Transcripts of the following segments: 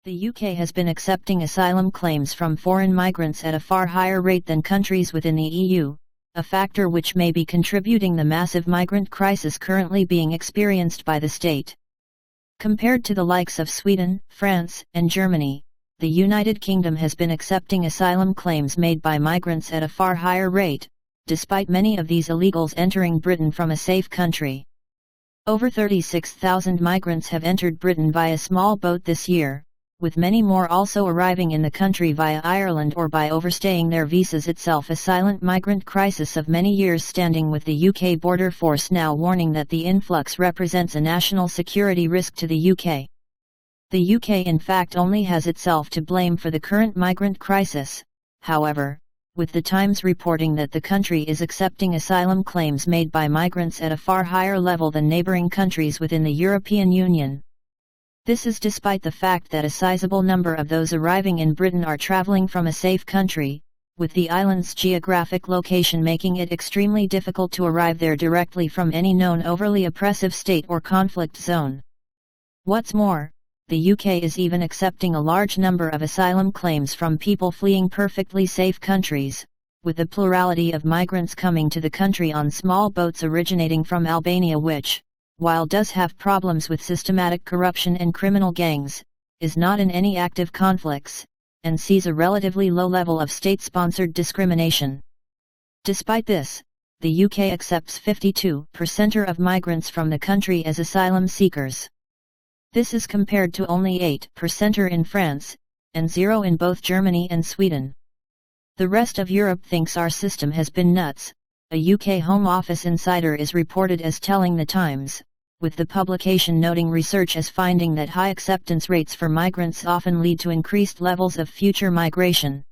The UK has been accepting asylum claims from foreign migrants at a far higher rate than countries within the EU, a factor which may be contributing the massive migrant crisis currently being experienced by the state. Compared to the likes of Sweden, France, and Germany, the United Kingdom has been accepting asylum claims made by migrants at a far higher rate, despite many of these illegals entering Britain from a safe country. Over 36,000 migrants have entered Britain via small boat this year, with many more also arriving in the country via Ireland or by overstaying their visas, itself a silent migrant crisis of many years standing, with the UK Border Force now warning that the influx represents a national security risk to the UK. The UK in fact only has itself to blame for the current migrant crisis, however, with the Times reporting that the country is accepting asylum claims made by migrants at a far higher level than neighbouring countries within the European Union. This is despite the fact that a sizable number of those arriving in Britain are travelling from a safe country, with the island's geographic location making it extremely difficult to arrive there directly from any known overly oppressive state or conflict zone. What's more, the UK is even accepting a large number of asylum claims from people fleeing perfectly safe countries, with a plurality of migrants coming to the country on small boats originating from Albania, which, while does have problems with systematic corruption and criminal gangs, is not in any active conflicts, and sees a relatively low level of state-sponsored discrimination. Despite this, the UK accepts 52% of migrants from the country as asylum seekers. This is compared to only 8% in France, and 0 in both Germany and Sweden. The rest of Europe thinks our system has been nuts, a UK Home Office insider is reported as telling the Times, with the publication noting research as finding that high acceptance rates for migrants often lead to increased levels of future migration.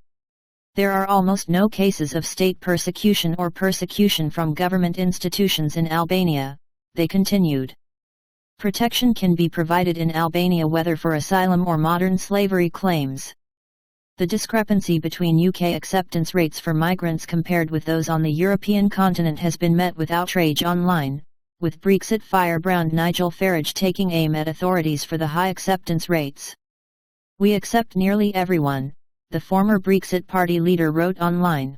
There are almost no cases of state persecution or persecution from government institutions in Albania, they continued. Protection can be provided in Albania whether for asylum or modern slavery claims. The discrepancy between UK acceptance rates for migrants compared with those on the European continent has been met with outrage online, with Brexit firebrand Nigel Farage taking aim at authorities for the high acceptance rates. "We accept nearly everyone," the former Brexit Party leader wrote online.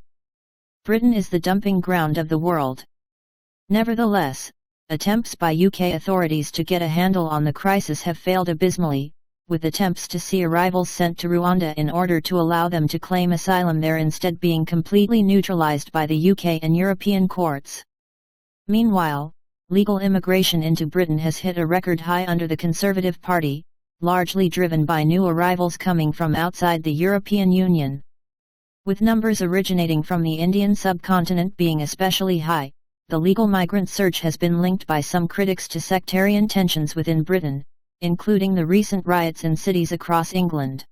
"Britain is the dumping ground of the world." Nevertheless, attempts by UK authorities to get a handle on the crisis have failed abysmally, with attempts to see arrivals sent to Rwanda in order to allow them to claim asylum there instead being completely neutralized by the UK and European courts. Meanwhile, legal immigration into Britain has hit a record high under the Conservative Party, largely driven by new arrivals coming from outside the European Union. With numbers originating from the Indian subcontinent being especially high, the legal migrant surge has been linked by some critics to sectarian tensions within Britain, including the recent riots in cities across England.